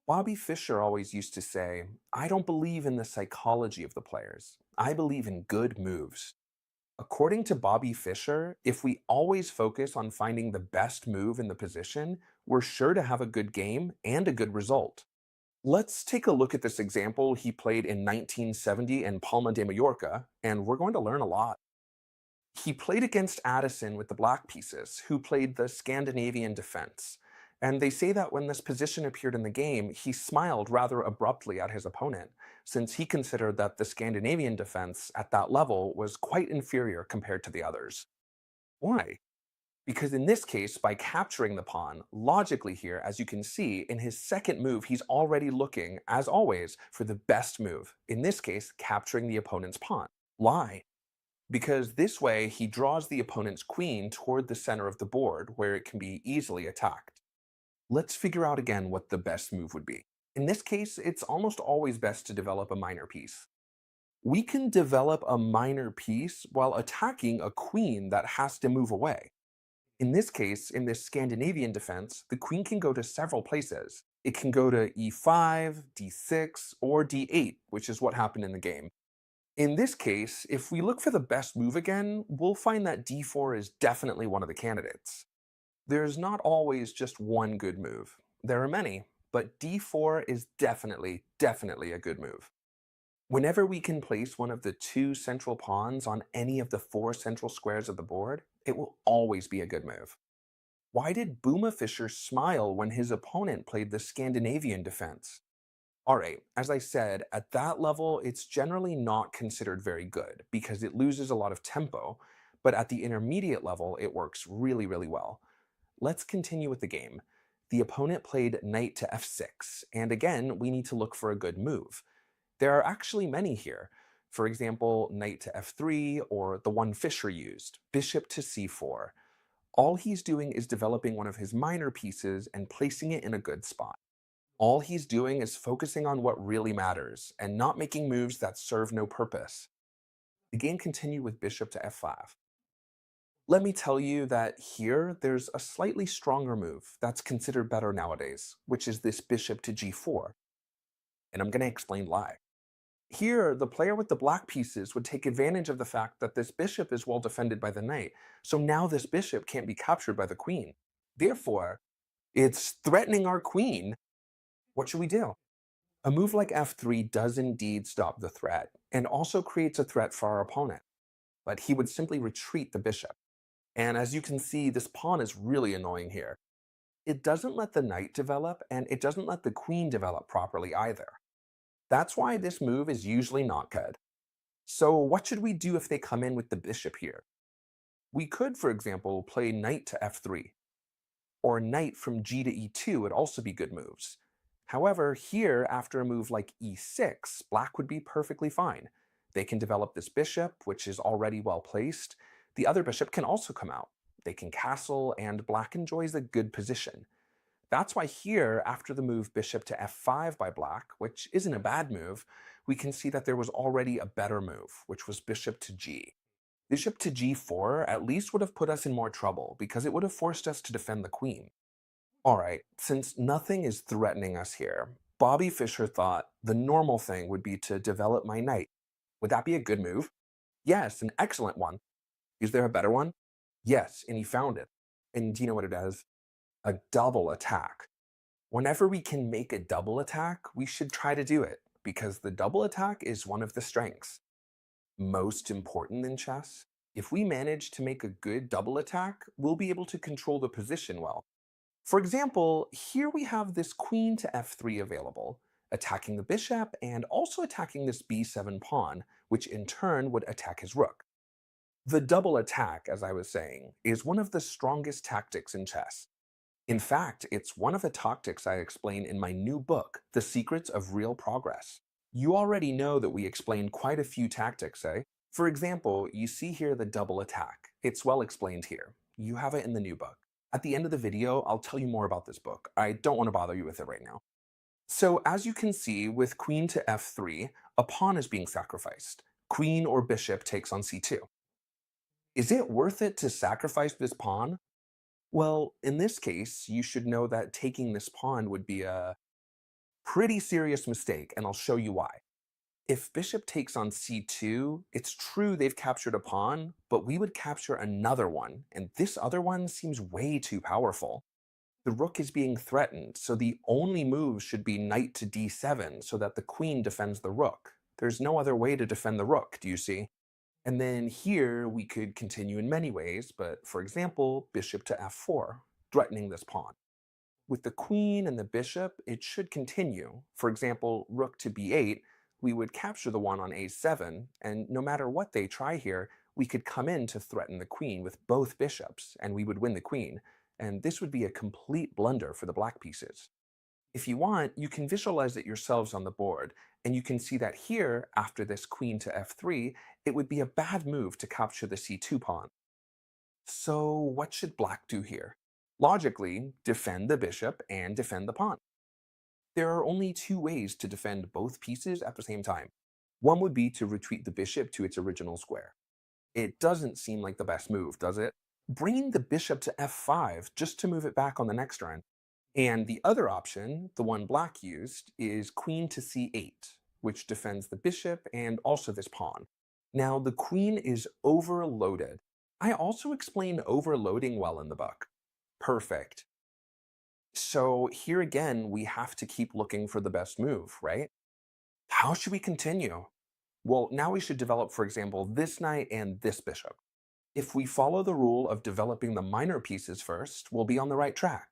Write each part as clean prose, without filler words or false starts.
Bobby Fischer always used to say, I don't believe in the psychology of the players. I believe in good moves. According to Bobby Fischer, if we always focus on finding the best move in the position, we're sure to have a good game and a good result. Let's take a look at this example he played in 1970 in Palma de Mallorca, and we're going to learn a lot. He played against Addison with the black pieces, who played the Scandinavian defense. And they say that when this position appeared in the game, he smiled rather abruptly at his opponent, since he considered that the Scandinavian defense at that level was quite inferior compared to the others. Why? Because in this case, by capturing the pawn, logically here, as you can see, in his second move, he's already looking, as always, for the best move. In this case, capturing the opponent's pawn. Why? Because this way he draws the opponent's queen toward the center of the board where it can be easily attacked. Let's figure out again what the best move would be. In this case, it's almost always best to develop a minor piece. We can develop a minor piece while attacking a queen that has to move away. In this case, in this Scandinavian defense, the queen can go to several places. It can go to e5, d6, or d8, which is what happened in the game. In this case, if we look for the best move again, we'll find that d4 is definitely one of the candidates. There's not always just one good move. There are many, but d4 is definitely a good move. Whenever we can place one of the two central pawns on any of the four central squares of the board, it will always be a good move. Why did Boomer Fischer smile when his opponent played the Scandinavian defense? Alright, as I said, at that level, it's generally not considered very good because it loses a lot of tempo, but at the intermediate level, it works really well. Let's continue with the game. The opponent played knight to f6, and again, we need to look for a good move. There are actually many here. For example, knight to f3, or the one Fischer used, bishop to c4. All he's doing is developing one of his minor pieces and placing it in a good spot. All he's doing is focusing on what really matters and not making moves that serve no purpose. The game continued with bishop to f5. Let me tell you that here there's a slightly stronger move that's considered better nowadays, which is this bishop to g4, and I'm going to explain why. Here, the player with the black pieces would take advantage of the fact that this bishop is well defended by the knight, so now this bishop can't be captured by the queen. Therefore, it's threatening our queen. What should we do? A move like f3 does indeed stop the threat, and also creates a threat for our opponent, but he would simply retreat the bishop. And as you can see, this pawn is really annoying here. It doesn't let the knight develop, and it doesn't let the queen develop properly either. That's why this move is usually not good. So what should we do if they come in with the bishop here? We could, for example, play knight to f3, or knight from g to e2 would also be good moves. However, here, after a move like e6, black would be perfectly fine. They can develop this bishop, which is already well placed. The other bishop can also come out. They can castle, and black enjoys a good position. That's why here, after the move bishop to f5 by black, which isn't a bad move, we can see that there was already a better move, which was bishop to g. Bishop to g4 at least would have put us in more trouble, because it would have forced us to defend the queen. Alright, since nothing is threatening us here, Bobby Fischer thought the normal thing would be to develop my knight. Would that be a good move? Yes, an excellent one. Is there a better one? Yes, and he found it. And do you know what it is? A double attack. Whenever we can make a double attack, we should try to do it, because the double attack is one of the strengths. Most important in chess, if we manage to make a good double attack, we'll be able to control the position well. For example, here we have this queen to f3 available, attacking the bishop and also attacking this b7 pawn, which in turn would attack his rook. The double attack, as I was saying, is one of the strongest tactics in chess. In fact, it's one of the tactics I explain in my new book, The Secrets of Real Progress. You already know that we explain quite a few tactics, eh? For example, you see here the double attack. It's well explained here. You have it in the new book. At the end of the video, I'll tell you more about this book. I don't want to bother you with it right now. So as you can see, with queen to f3, a pawn is being sacrificed. Queen or bishop takes on c2. Is it worth it to sacrifice this pawn? Well, in this case, you should know that taking this pawn would be a Pretty serious mistake, and I'll show you why. If bishop takes on c2, it's true they've captured a pawn, but we would capture another one, and this other one seems way too powerful. The rook is being threatened, so the only move should be knight to d7 so that the queen defends the rook. There's no other way to defend the rook, do you see? And then here we could continue in many ways, but for example, bishop to f4, threatening this pawn. With the queen and the bishop, it should continue. For example, rook to b8, we would capture the one on a7, and no matter what they try here, we could come in to threaten the queen with both bishops, and we would win the queen. And this would be a complete blunder for the black pieces. If you want, you can visualize it yourselves on the board, and you can see that here, after this queen to f3, it would be a bad move to capture the c2 pawn. So what should black do here? Logically, defend the bishop and defend the pawn. There are only two ways to defend both pieces at the same time. One would be to retreat the bishop to its original square. It doesn't seem like the best move, does it? Bringing the bishop to f5 just to move it back on the next turn. And the other option, the one black used, is queen to c8, which defends the bishop and also this pawn. Now, the queen is overloaded. I also explain overloading well in the book. Perfect. So here again, we have to keep looking for the best move, right? How should we continue? Well, now we should develop, for example, this knight and this bishop. If we follow the rule of developing the minor pieces first, we'll be on the right track.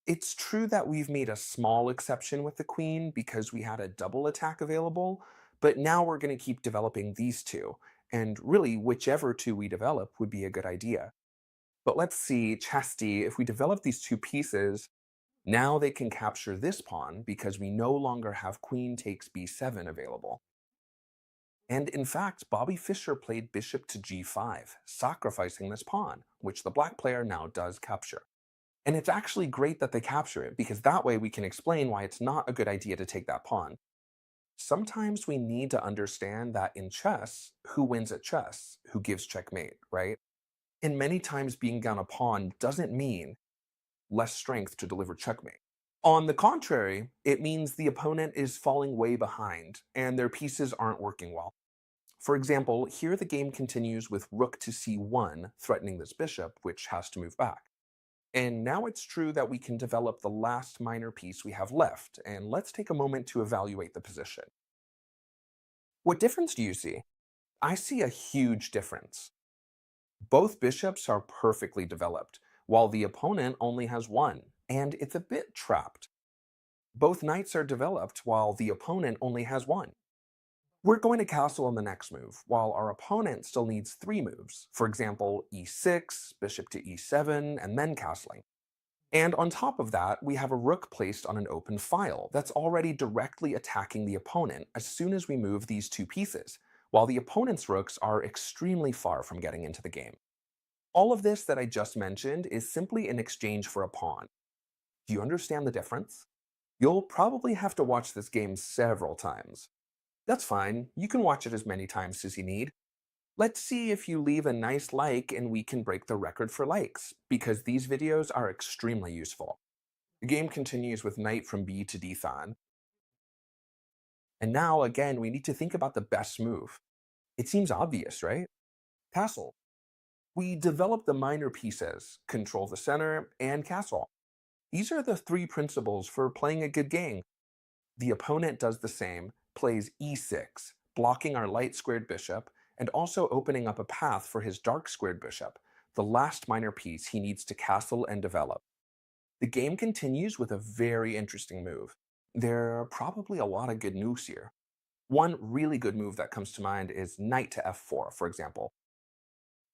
It's true that we've made a small exception with the queen because we had a double attack available, but now we're going to keep developing these two, and really whichever two we develop would be a good idea. But let's see, Chesty, if we develop these two pieces, now they can capture this pawn because we no longer have queen takes b7 available. And in fact, Bobby Fischer played bishop to g5, sacrificing this pawn, which the black player now does capture. And it's actually great that they capture it, because that way we can explain why it's not a good idea to take that pawn. Sometimes we need to understand that in chess, who wins at chess? Who gives checkmate, right? And many times being down a pawn doesn't mean less strength to deliver checkmate. On the contrary, it means the opponent is falling way behind, and their pieces aren't working well. For example, here the game continues with rook to c1, threatening this bishop, which has to move back. And now it's true that we can develop the last minor piece we have left, and let's take a moment to evaluate the position. What difference do you see? I see a huge difference. Both bishops are perfectly developed, while the opponent only has one, and it's a bit trapped. Both knights are developed, while the opponent only has one. We're going to castle on the next move, while our opponent still needs three moves, for example, e6, bishop to e7, and then castling. And on top of that, we have a rook placed on an open file that's already directly attacking the opponent as soon as we move these two pieces, while the opponent's rooks are extremely far from getting into the game. All of this that I just mentioned is simply in exchange for a pawn. Do you understand the difference? You'll probably have to watch this game several times. That's fine, you can watch it as many times as you need. Let's see if you leave a nice like and we can break the record for likes, because these videos are extremely useful. The game continues with knight from b to d5. And now, again, we need to think about the best move. It seems obvious, right? Castle. We develop the minor pieces, control the center, and castle. These are the three principles for playing a good game. The opponent does the same, plays e6, blocking our light squared bishop, and also opening up a path for his dark squared bishop, the last minor piece he needs to castle and develop. The game continues with a very interesting move. There are probably a lot of good moves here. One really good move that comes to mind is knight to f4, for example.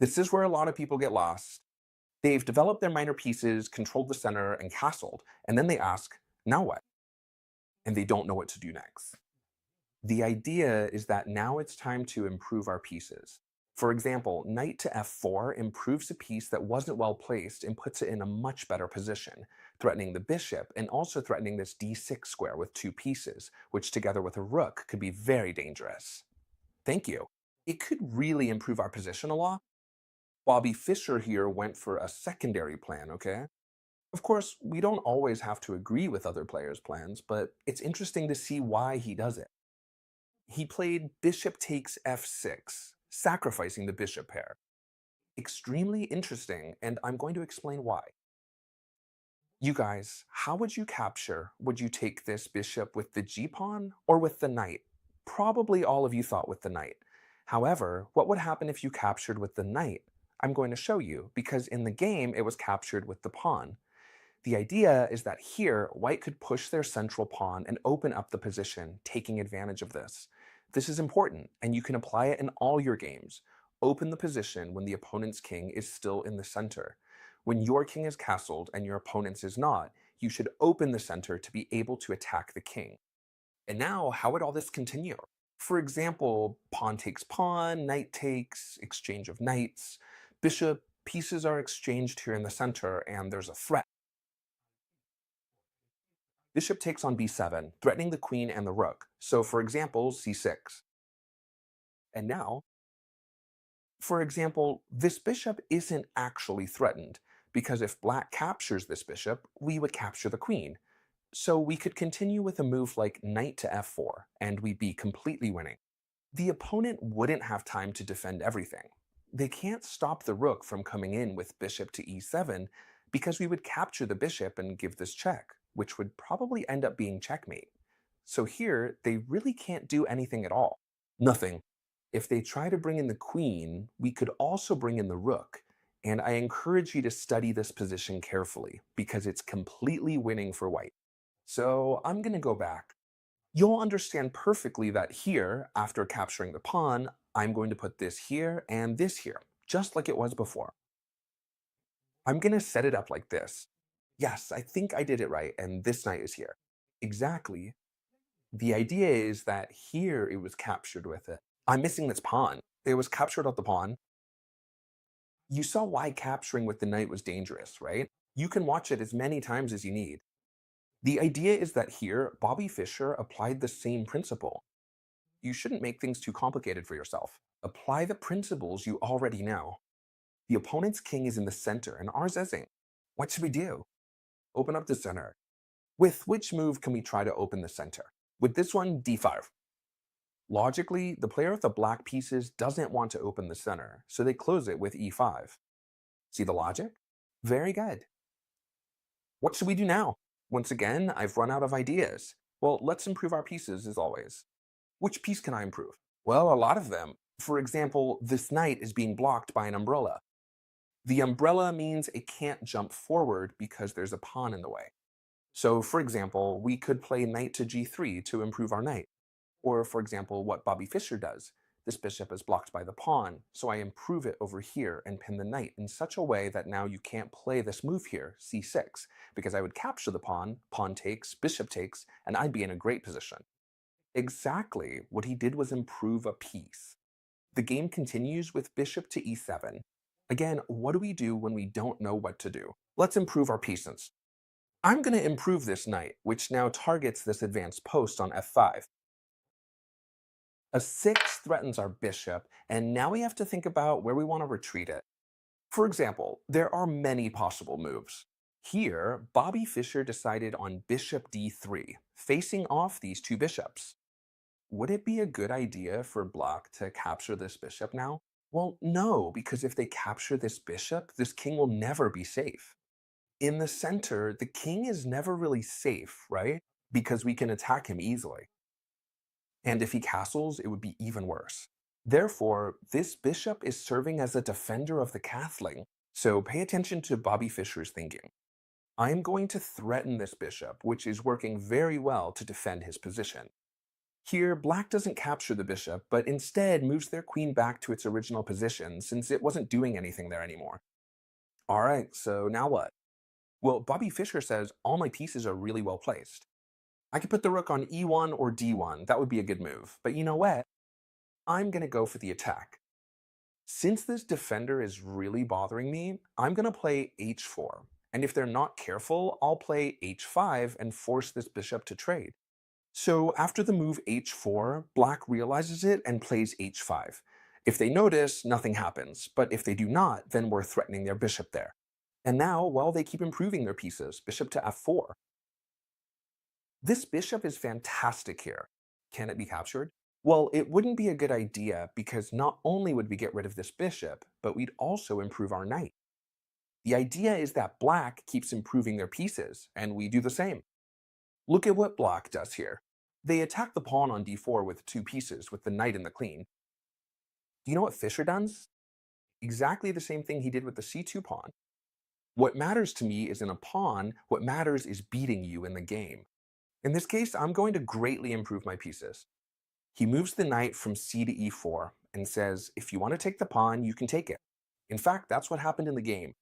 This is where a lot of people get lost. They've developed their minor pieces, controlled the center, and castled, and then they ask, now what? And they don't know what to do next. The idea is that now it's time to improve our pieces. For example, knight to f4 improves a piece that wasn't well placed and puts it in a much better position, threatening the bishop and also threatening this d6 square with two pieces, which together with a rook could be very dangerous. Thank you. It could really improve our position a lot. Bobby Fischer here went for a secondary plan, okay? Of course, we don't always have to agree with other players' plans, but it's interesting to see why he does it. He played bishop takes f6, sacrificing the bishop pair. Extremely interesting, and I'm going to explain why. You guys, how would you capture? Would you take this bishop with the g-pawn or with the knight? Probably all of you thought with the knight. However, what would happen if you captured with the knight? I'm going to show you, because in the game it was captured with the pawn. The idea is that here, white could push their central pawn and open up the position, taking advantage of this. This is important, and you can apply it in all your games. Open the position when the opponent's king is still in the center. When your king is castled and your opponent's is not, you should open the center to be able to attack the king. And now, how would all this continue? For example, pawn takes pawn, knight takes, exchange of knights, bishop, pieces are exchanged here in the center, and there's a threat. Bishop takes on b7, threatening the queen and the rook. So for example, c6. And now, for example, this bishop isn't actually threatened, because if black captures this bishop, we would capture the queen. So we could continue with a move like knight to f4, and we'd be completely winning. The opponent wouldn't have time to defend everything. They can't stop the rook from coming in with bishop to e7 because we would capture the bishop and give this check, which would probably end up being checkmate. So here, they really can't do anything at all. Nothing. If they try to bring in the queen, we could also bring in the rook. And I encourage you to study this position carefully because it's completely winning for white. So I'm going to go back. You'll understand perfectly that here, after capturing the pawn, I'm going to put this here and this here, just like it was before. I'm going to set it up like this. Yes, I think I did it right, and this knight is here. Exactly. The idea is that here it was captured with it. I'm missing this pawn. It was captured with the pawn. You saw why capturing with the knight was dangerous, right? You can watch it as many times as you need. The idea is that here, Bobby Fischer applied the same principle. You shouldn't make things too complicated for yourself. Apply the principles you already know. The opponent's king is in the center and ours isn't. What should we do? Open up the center. With which move can we try to open the center? With this one, d5. Logically, the player with the black pieces doesn't want to open the center, so they close it with e5. See the logic? Very good. What should we do now? Once again, I've run out of ideas. Well, let's improve our pieces as always. Which piece can I improve? Well, a lot of them. For example, this knight is being blocked by an umbrella. The umbrella means it can't jump forward because there's a pawn in the way. So, for example, we could play knight to g3 to improve our knight. Or, for example, what Bobby Fischer does. This bishop is blocked by the pawn, so I improve it over here and pin the knight in such a way that now you can't play this move here, c6, because I would capture the pawn, pawn takes, bishop takes, and I'd be in a great position. Exactly, what he did was improve a piece. The game continues with bishop to e7. Again, what do we do when we don't know what to do? Let's improve our pieces. I'm going to improve this knight, which now targets this advanced post on f5. A 6 threatens our bishop, and now we have to think about where we want to retreat it. For example, there are many possible moves. Here, Bobby Fischer decided on bishop d3, facing off these two bishops. Would it be a good idea for black to capture this bishop now? Well, no, because if they capture this bishop, this king will never be safe. In the center, the king is never really safe, right? Because we can attack him easily. And if he castles, it would be even worse. Therefore, this bishop is serving as a defender of the castling. So pay attention to Bobby Fischer's thinking. I'm going to threaten this bishop, which is working very well to defend his position. Here, black doesn't capture the bishop, but instead moves their queen back to its original position since it wasn't doing anything there anymore. Alright, so now what? Well, Bobby Fischer says all my pieces are really well placed. I could put the rook on e1 or d1, that would be a good move. But you know what? I'm going to go for the attack. Since this defender is really bothering me, I'm going to play h4. And if they're not careful, I'll play h5 and force this bishop to trade. So after the move h4, black realizes it and plays h5. If they notice, nothing happens, but if they do not, then we're threatening their bishop there. And now, well, they keep improving their pieces. Bishop to f4. This bishop is fantastic here. Can it be captured? Well, it wouldn't be a good idea because not only would we get rid of this bishop, but we'd also improve our knight. The idea is that black keeps improving their pieces, and we do the same. Look at what black does here. They attack the pawn on d4 with two pieces, with the knight and the queen. Do you know what Fischer does? Exactly the same thing he did with the c2 pawn. What matters to me is in a pawn, what matters is beating you in the game. In this case, I'm going to greatly improve my pieces. He moves the knight from c to e4 and says, if you want to take the pawn, you can take it. In fact, that's what happened in the game.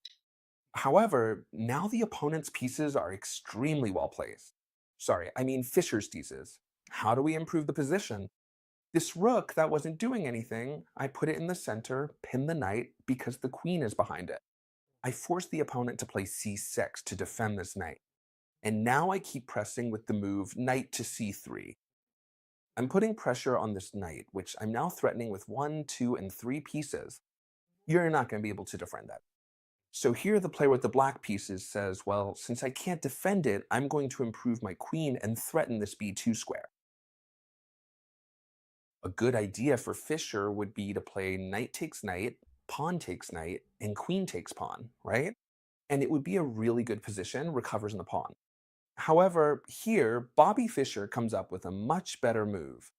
However, now the opponent's pieces are extremely well placed. Sorry, I mean Fischer's pieces. How do we improve the position? This rook that wasn't doing anything, I put it in the center, pin the knight, because the queen is behind it. I forced the opponent to play c6 to defend this knight. And now I keep pressing with the move knight to c3. I'm putting pressure on this knight, which I'm now threatening with 1, 2, and 3 pieces. You're not going to be able to defend that. So here the player with the black pieces says, well, since I can't defend it, I'm going to improve my queen and threaten this b2 square. A good idea for Fischer would be to play knight takes knight, pawn takes knight, and queen takes pawn, right? And it would be a really good position, recovers in the pawn. However, here, Bobby Fischer comes up with a much better move.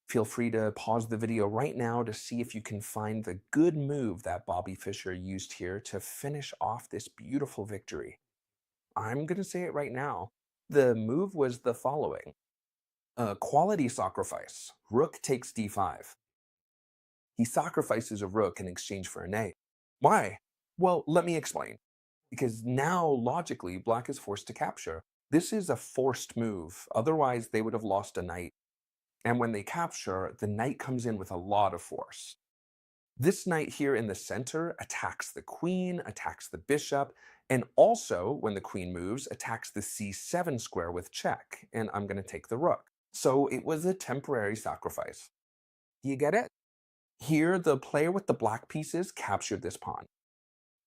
Feel free to pause the video right now to see if you can find the good move that Bobby Fischer used here to finish off this beautiful victory. I'm going to say it right now. The move was the following. A quality sacrifice. Rook takes d5. He sacrifices a rook in exchange for a knight. Why? Well, let me explain. Because now, logically, black is forced to capture. This is a forced move, otherwise they would have lost a knight. And when they capture, the knight comes in with a lot of force. This knight here in the center attacks the queen, attacks the bishop, and also, when the queen moves, attacks the c7 square with check, and I'm going to take the rook. So it was a temporary sacrifice. Do you get it? Here, the player with the black pieces captured this pawn.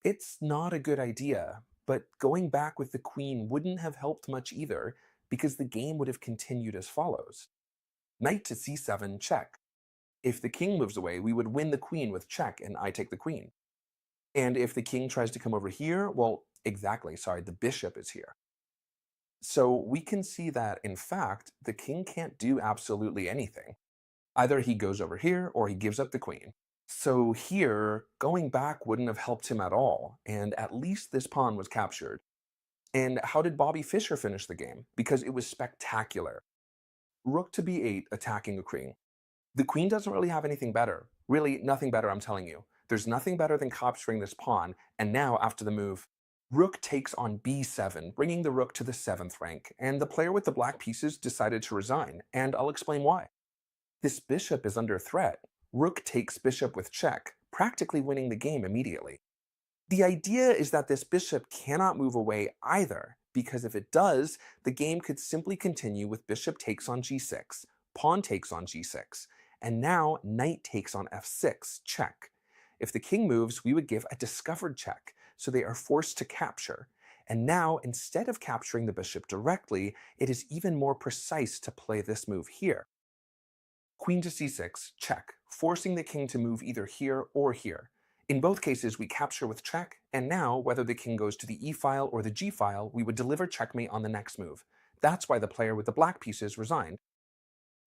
It's not a good idea, but going back with the queen wouldn't have helped much either, because the game would have continued as follows. Knight to c7, check. If the king moves away, we would win the queen with check, and I take the queen. And if the king tries to come over here, well, the bishop is here. So we can see that, in fact, the king can't do absolutely anything. Either he goes over here, or he gives up the queen. So here, going back wouldn't have helped him at all, and at least this pawn was captured. And how did Bobby Fischer finish the game? Because it was spectacular. Rook to b8, attacking a queen. The queen doesn't really have anything better. Really, nothing better, I'm telling you. There's nothing better than capturing this pawn, and now, after the move, rook takes on b7, bringing the rook to the 7th rank, and the player with the black pieces decided to resign, and I'll explain why. This bishop is under threat. Rook takes bishop with check, practically winning the game immediately. The idea is that this bishop cannot move away either, because if it does, the game could simply continue with bishop takes on g6, pawn takes on g6, and now knight takes on f6, check. If the king moves, we would give a discovered check, so they are forced to capture. And now, instead of capturing the bishop directly, it is even more precise to play this move here. Queen to c6, check, forcing the king to move either here or here. In both cases, we capture with check, and now, whether the king goes to the e-file or the g-file, we would deliver checkmate on the next move. That's why the player with the black pieces resigned.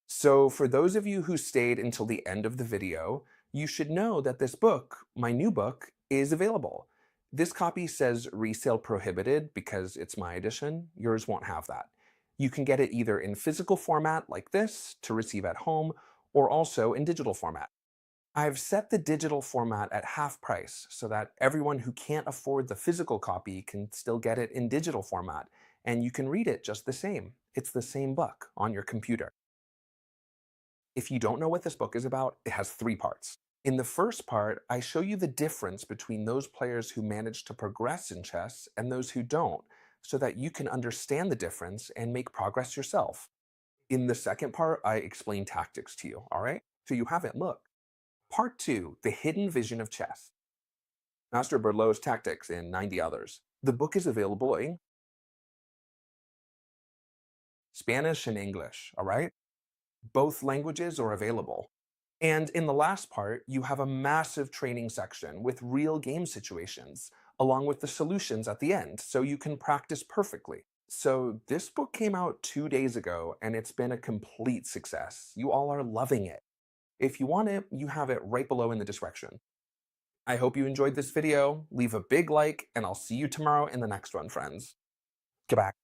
So for those of you who stayed until the end of the video, you should know that this book, my new book, is available. This copy says resale prohibited because it's my edition. Yours won't have that. You can get it either in physical format like this to receive at home, or also in digital format. I've set the digital format at half price so that everyone who can't afford the physical copy can still get it in digital format, and you can read it just the same. It's the same book on your computer. If you don't know what this book is about, it has 3 parts. In the first part, I show you the difference between those players who manage to progress in chess and those who don't, so that you can understand the difference and make progress yourself. In the second part, I explain tactics to you, all right? So you have it, look. Part 2, the hidden vision of chess. Master Berlot's tactics and 90 others. The book is available in Spanish and English, all right? Both languages are available. And in the last part, you have a massive training section with real game situations, along with the solutions at the end, so you can practice perfectly. So, this book came out 2 days ago, and it's been a complete success. You all are loving it. If you want it, you have it right below in the description. I hope you enjoyed this video. Leave a big like, and I'll see you tomorrow in the next one, friends. Goodbye.